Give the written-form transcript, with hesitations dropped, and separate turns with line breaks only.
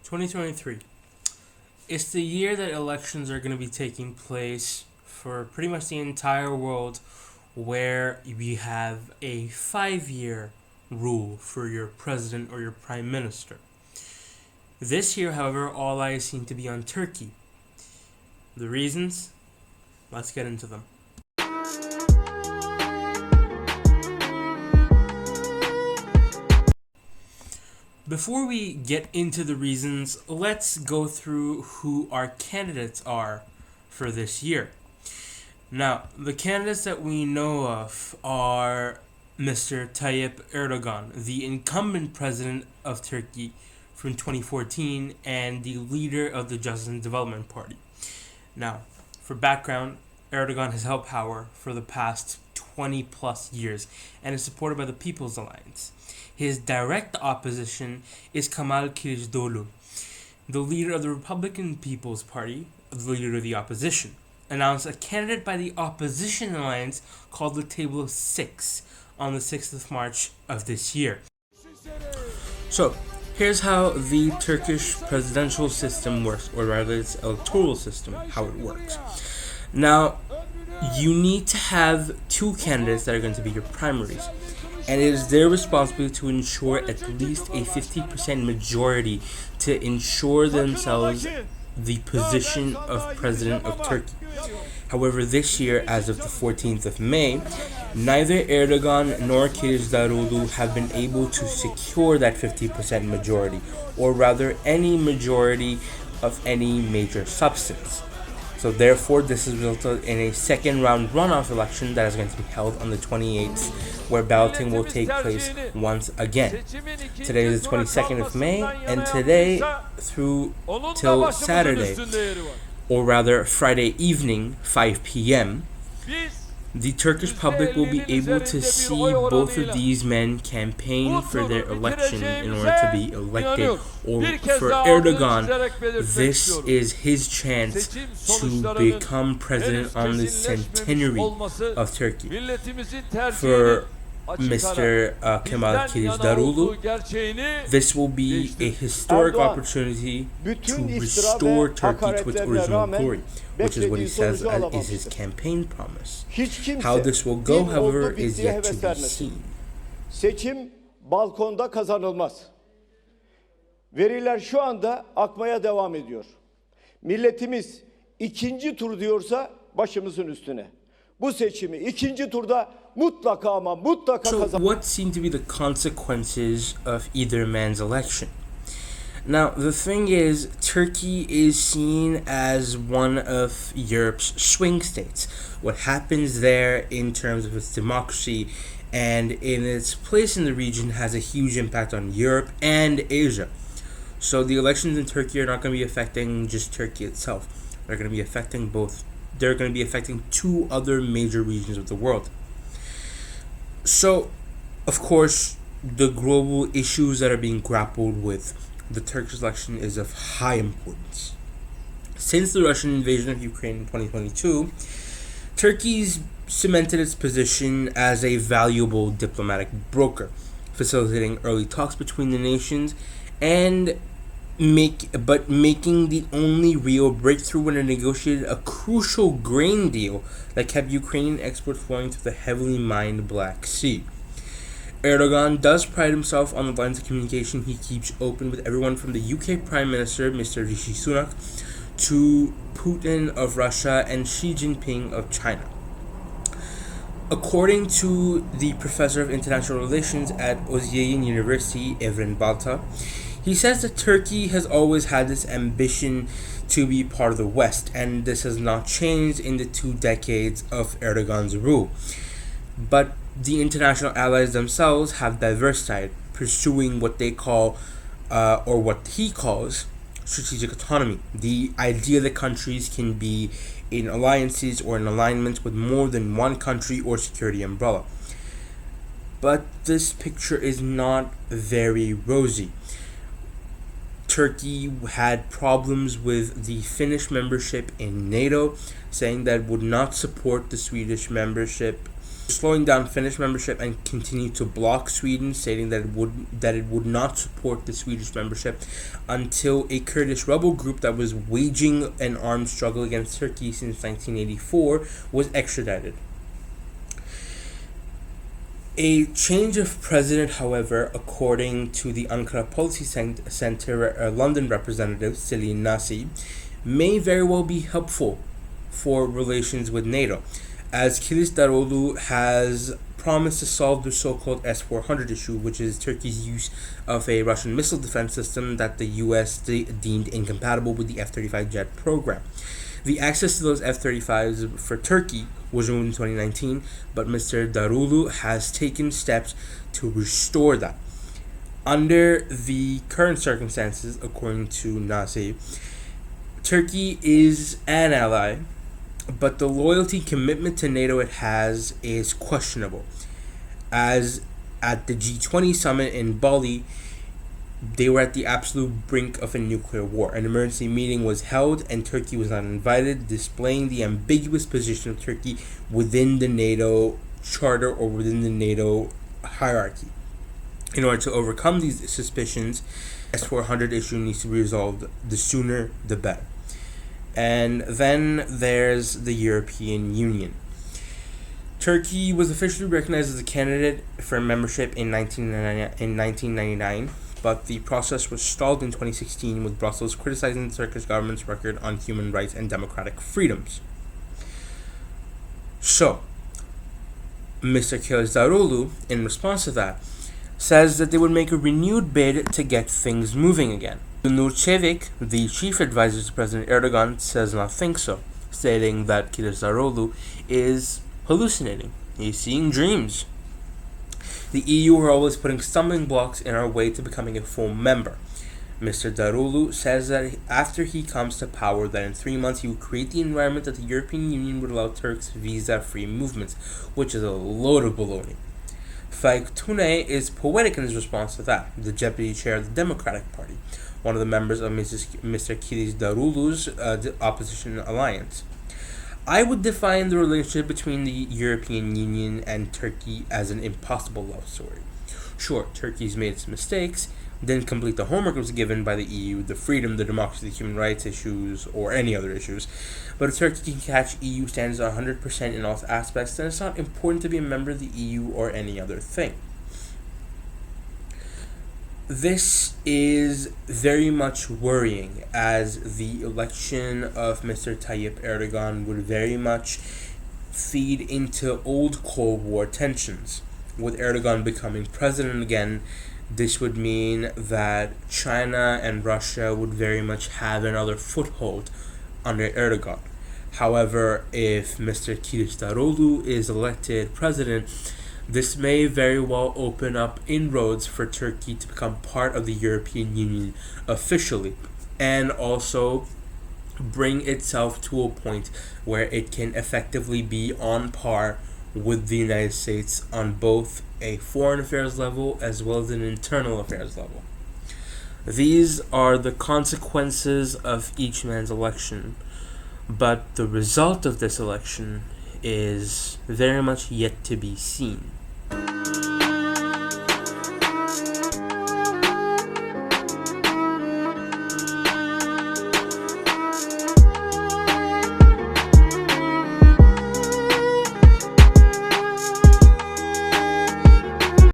2023. It's the year that elections are going to be taking place for pretty much the entire world, where we have a 5-year rule for your president or your prime minister. This year, however, all eyes seem to be on Turkey. The reasons? Let's get into them. Before we get into the reasons, let's go through who our candidates are for this year. Now, the candidates that we know of are Mr. Tayyip Erdogan, the incumbent president of Turkey from 2014 and the leader of the Justice and Development Party. Now, for background, Erdogan has held power for the past 20 plus years and is supported by the People's Alliance. His direct opposition is Kemal Kılıçdaroğlu, the leader of the Republican People's Party, the leader of the opposition, announced a candidate by the opposition alliance called the Table of Six on the 6th of March of this year. So, here's how the Turkish presidential system works, or rather its electoral system, how it works. Now, you need to have two candidates that are going to be your primaries, and it is their responsibility to ensure at least a 50% majority to ensure themselves the position of president of Turkey. However, this year, as of the 14th of May, neither Erdogan nor Kılıçdaroğlu have been able to secure that 50% majority, or rather any majority of any major substance. So therefore, this has resulted in a second round runoff election that is going to be held on the 28th, where balloting will take place once again. Today is the 22nd of May, and today through till Saturday, or rather Friday evening, 5 p.m., the Turkish public will be able to see both of these men campaign for their election in order to be elected. Or for Erdogan, this is his chance to become president on the centenary of Turkey. For Mr. Kemal Kılıçdaroğlu, this will be a historic opportunity to restore Turkey to its original glory, which is what he says is his campaign promise. How this will go, however, is yet to be seen.
Seçim balkonda kazanılmaz. Veriler şu anda akmaya devam ediyor. Milletimiz ikinci tur diyorsa başımızın üstüne. Bu seçimi ikinci turda mutlaka ama mutlaka
So
kazan.
what seem to be the consequences of either man's election? Now, the thing is, Turkey is seen as one of Europe's swing states. What happens there in terms of its democracy and in its place in the region has a huge impact on Europe and Asia. So the elections in Turkey are not going to be affecting just Turkey itself. They're going to be affecting two other major regions of the world. So, of course, the global issues that are being grappled with the Turkish election is of high importance. Since the Russian invasion of Ukraine in 2022, Turkey's cemented its position as a valuable diplomatic broker, facilitating early talks between the nations and making the only real breakthrough when it negotiated a crucial grain deal that kept Ukrainian exports flowing through the heavily mined Black Sea. Erdogan does pride himself on the lines of communication he keeps open with everyone from the UK Prime Minister, Mr. Rishi Sunak, to Putin of Russia and Xi Jinping of China. According to the professor of international relations at Özyeğin University, Evren Balta, he says that Turkey has always had this ambition to be part of the West, and this has not changed in the 2 decades of Erdogan's rule. But the international allies themselves have diversified, pursuing what they call, or what he calls, strategic autonomy. The idea that countries can be in alliances or in alignments with more than one country or security umbrella. But this picture is not very rosy. Turkey had problems with the Finnish membership in NATO, saying that it would not support the Swedish membership slowing down Finnish membership and continued to block Sweden, stating that it would not support the Swedish membership until a Kurdish rebel group that was waging an armed struggle against Turkey since 1984 was extradited. A change of president, however, according to the Ankara Policy Center London representative Selin Nasi, may very well be helpful for relations with NATO, as Kılıçdaroğlu has promised to solve the so-called S-400 issue, which is Turkey's use of a Russian missile defense system that the U.S. deemed incompatible with the F-35 jet program. The access to those F-35s for Turkey was removed in 2019, but Mr. Darulu has taken steps to restore that. Under the current circumstances, according to Nasi, Turkey is an ally, but the loyalty commitment to NATO it has is questionable. As at the G20 summit in Bali, they were at the absolute brink of a nuclear war. An emergency meeting was held and Turkey was not invited, displaying the ambiguous position of Turkey within the NATO charter or within the NATO hierarchy. In order to overcome these suspicions, S-400 issue needs to be resolved the sooner the better. And then there's the European Union. Turkey was officially recognized as a candidate for membership in 1999, but the process was stalled in 2016 with Brussels criticizing the Turkish government's record on human rights and democratic freedoms. So, Mr. Kılıçdaroğlu, in response to that, says that they would make a renewed bid to get things moving again. Nur Çevik, the chief advisor to President Erdogan, says not think so, stating that Kılıçdaroğlu is hallucinating. He's seeing dreams. The EU are always putting stumbling blocks in our way to becoming a full member. Mr. Darulu says that after he comes to power, that in 3 months he will create the environment that the European Union would allow Turks visa-free movements, which is a load of baloney. Faik Tune is poetic in his response to that, the deputy chair of the Democratic Party, one of the members of Mr. Kılıçdaroğlu's opposition alliance. I would define the relationship between the European Union and Turkey as an impossible love story. Sure, Turkey's made its mistakes, didn't complete the homework it was given by the EU, the freedom, the democracy, the human rights issues, or any other issues. But if Turkey can catch EU standards 100% in all aspects, then it's not important to be a member of the EU or any other thing. This is very much worrying, as the election of Mr. Tayyip Erdogan would very much feed into old Cold War tensions. With Erdogan becoming president again, this would mean that China and Russia would very much have another foothold under Erdogan. However, if Mr. Kılıçdaroğlu is elected president, this may very well open up inroads for Turkey to become part of the European Union officially, and also bring itself to a point where it can effectively be on par with the United States on both a foreign affairs level as well as an internal affairs level. These are the consequences of each man's election, but the result of this election is very much yet to be seen.